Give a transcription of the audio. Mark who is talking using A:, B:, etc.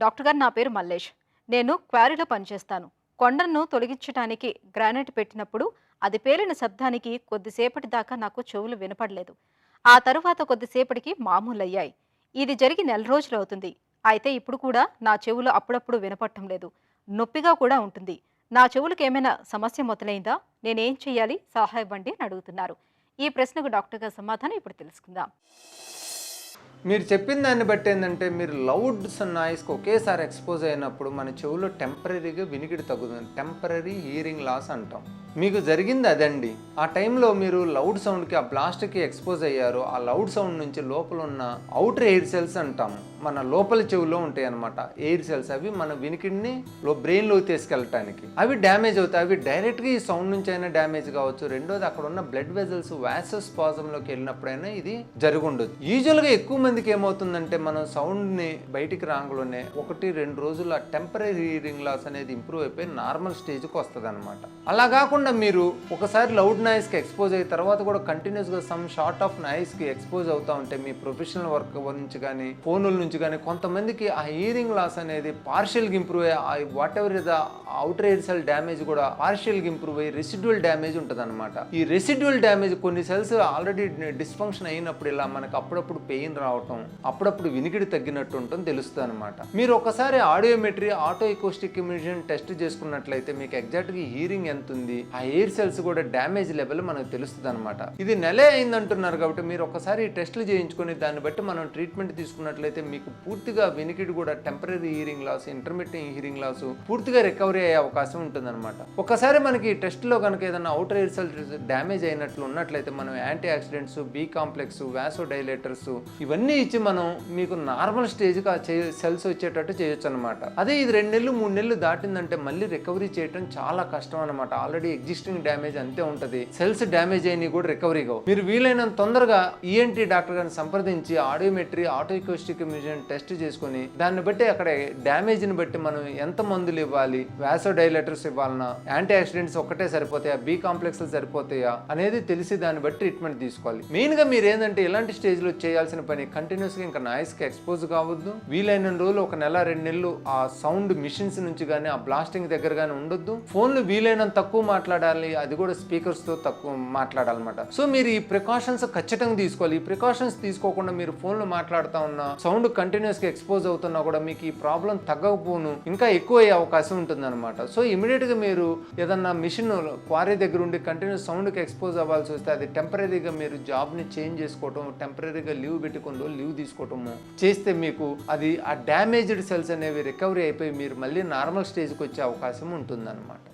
A: Doctor గారు, నా పేరు మల్లేష్. నేను క్వారీలో పనిచేస్తాను. కొండను తొలగించటానికి గ్రానైట్ పెట్టినప్పుడు అది పేలిన శబ్దానికి కొద్దిసేపటి దాకా నాకు చెవులు వినపడలేదు. ఆ తరువాత కొద్దిసేపటికి మామూలయ్యాయి. ఇది జరిగి నెల రోజులవుతుంది. అయితే ఇప్పుడు కూడా నా చెవులు అప్పుడప్పుడు వినపడటం లేదు. నొప్పిగా కూడా ఉంటుంది. నా చెవులకేమైనా సమస్య మొదలైందా? నేనేం చెయ్యాలి? సలహా ఇవ్వండి అని అడుగుతున్నారు. ఈ ప్రశ్నకు డాక్టర్ గారి సమాధానం ఇప్పుడు తెలుసుకుందాం.
B: మీరు చెప్పిన దాన్ని బట్టి ఏంటంటే, మీరు లౌడ్స్ నాయిస్కి ఒకేసారి ఎక్స్పోజ్ అయినప్పుడు మన చెవులో టెంపరీగా వినికిడి తగ్గుతుంది. టెంపరీ హియరింగ్ లాస్ అంటాం. మీకు జరిగింది అదండి. ఆ టైంలో మీరు లౌడ్ సౌండ్కి, ఆ బ్లాస్ట్కి ఎక్స్పోజ్ అయ్యారు. ఆ లౌడ్ సౌండ్ నుంచి లోపల ఉన్న అవుటర్ ఎయిర్ సెల్స్ అంటాము, మన లోపల చెవులో ఉంటాయి అన్నమాట ఎయిర్ సెల్స్. అవి మన వినికిడిని బ్రెయిన్లోకి తీసుకెళ్ళటానికి అవి డ్యామేజ్ అవుతాయి. అవి డైరెక్ట్గా ఈ సౌండ్ నుంచి అయినా డ్యామేజ్ కావచ్చు. రెండోది, అక్కడ ఉన్న బ్లడ్ వెజల్స్ వాసోస్పాజంలోకి వెళ్ళినప్పుడైనా ఇది జరిగి ఉండొచ్చు. యూజువల్గా ఎక్కువ మందికి ఏమవుతుందంటే, మనం సౌండ్ని బయటికి రాంగ్లోనే 1-2 రోజులు ఆ టెంపరీ హియరింగ్ లాస్ అనేది ఇంప్రూవ్ అయిపోయి నార్మల్ స్టేజ్కి వస్తుంది అనమాట. అలా కాకుండా మీరు ఒకసారి లౌడ్ నాయిస్కి ఎక్స్పోజ్ అయిన తర్వాత కూడా కంటిన్యూస్గా సమ్ షార్ట్ ఆఫ్ నాయిస్కి ఎక్స్పోజ్ అవుతూ ఉంటే, మీ ప్రొఫెషనల్ వర్క్ నుంచి కానీ ఫోనుల నుంచి కానీ కొంతమందికి ఆ హియరింగ్ లాస్ అనేది పార్షియల్గా ఇంప్రూవ్ అయ్యి, what ever is the outer air cell damage కూడా పార్షియల్గా ఇంప్రూవ్ అయ్యి రెసిడ్యువల్ డ్యామేజ్ ఉంటుంది అనమాట. ఈ రెసిడ్యువల్ డ్యామేజ్ కొన్ని సెల్స్ ఆల్రెడీ డిస్ఫంక్షన్ అయినప్పుడు ఇలా మనకు అప్పుడప్పుడు పెయిన్ రావటం, అప్పుడప్పుడు వినికిడి తగ్గినట్టు ఉంటుంది తెలుస్తుంది అనమాట. మీరు ఒకసారి ఆడియోమెట్రీ, ఆటో ఎకోస్టిక్ ఇమిషన్ టెస్ట్ చేసుకున్నట్లయితే మీకు ఎగ్జాక్ట్గా హియరింగ్ ఎంత ఉంది, ఆ ఎయిర్ సెల్స్ కూడా డ్యామేజ్ లెవెల్ మనకు తెలుస్తుంది అనమాట. ఇది నెలే అయిందంటున్నారు కాబట్టి మీరు ఒకసారి టెస్టులు చేయించుకొని దాన్ని బట్టి మనం ట్రీట్మెంట్ తీసుకున్నట్లయితే మీకు పూర్తిగా వినికిడి కూడా temporary hearing loss, intermediate hearing loss పూర్తిగా రికవరీ అయ్యే అవకాశం ఉంటుందన్నమాట. ఒకసారి మనకి ఈ టెస్ట్లో కనుక ఏదైనా అవుటర్ ఎయిర్ సెల్స్ డ్యామేజ్ అయినట్లు ఉన్నట్లయితే మనం antioxidants, B complex, vasodilators ఇవన్నీ ఇచ్చి మనం మీకు నార్మల్ స్టేజ్కి ఆ సెల్స్ వచ్చేటట్టు చేయొచ్చు అనమాట. అదే ఇది 2 నెలలు 3 నెలలు దాటిందంటే మళ్ళీ రికవరీ చేయడం చాలా కష్టం అనమాట. ఆల్రెడీ ఎగ్జిస్టింగ్ డ్యామేజ్ అంతే ఉంటుంది. సెల్స్ డ్యామేజ్ అయినవి కూడా రికవరీ కావు. మీరు వీలైనంత తొందరగా ఈఎన్టీ డాక్టర్ గారిని సంప్రదించి ఆడియోమెట్రీ, ఆటో ఎకోస్టిక్ ఇమిషన్ టెస్ట్ చేసుకుని దాన్ని బట్టి అక్కడ డ్యామేజ్ని బట్టి మనం ఎంత మందులు ఇవ్వాలి, వాసో డైలేటర్స్ ఇవ్వాలన్నా, యాంటీ ఆక్సిడెంట్స్ ఒక్కటే సరిపోతాయా, బి కాంప్లెక్స్ సరిపోతాయా అనేది తెలిసి దాన్ని బట్టి ట్రీట్మెంట్ తీసుకోవాలి. మెయిన్గా మీరు ఏంటంటే ఇలాంటి స్టేజ్లో చేయాల్సిన పని కంటిన్యూస్గా ఇంకా నాయిస్కి ఎక్స్పోజ్ కావద్దు. వీలైన రోజులు 1 నెల 2 నెలలు ఆ సౌండ్ మిషన్స్ నుంచి కానీ ఆ బ్లాస్టింగ్ దగ్గర కానీ ఉండొద్దు. ఫోన్లు వీలైనంత తక్కువ మాట్లాడాలి, అది కూడా స్పీకర్స్తో తక్కువ మాట్లాడాలన్నమాట. సో మీరు ఈ ప్రికాషన్స్ ఖచ్చితంగా తీసుకోవాలి. ఈ ప్రికాషన్స్ తీసుకోకుండా మీరు ఫోన్లో మాట్లాడుతూ ఉన్నా, సౌండ్ కంటిన్యూస్గా ఎక్స్పోజ్ అవుతున్నా కూడా మీకు ఈ ప్రాబ్లం తగ్గకపోను ఇంకా ఎక్కువ అయ్యే అవకాశం ఉంటుందన్నమాట. సో ఇమీడియట్గా మీరు ఏదన్నా మిషన్ క్వారీ దగ్గర ఉండి కంటిన్యూస్ సౌండ్కి ఎక్స్పోజ్ అవ్వాల్సి వస్తే అది టెంపరీగా మీరు జాబ్ని చేంజ్ చేసుకోవటం, టెంపరీగా లీవ్ పెట్టుకుంటూ లీవ్ తీసుకోవటము చేస్తే మీకు అది ఆ డ్యామేజ్డ్ సెల్స్ అనేవి రికవరీ అయిపోయి మీరు మళ్ళీ నార్మల్ స్టేజ్కి వచ్చే అవకాశం ఉంటుందన్నమాట.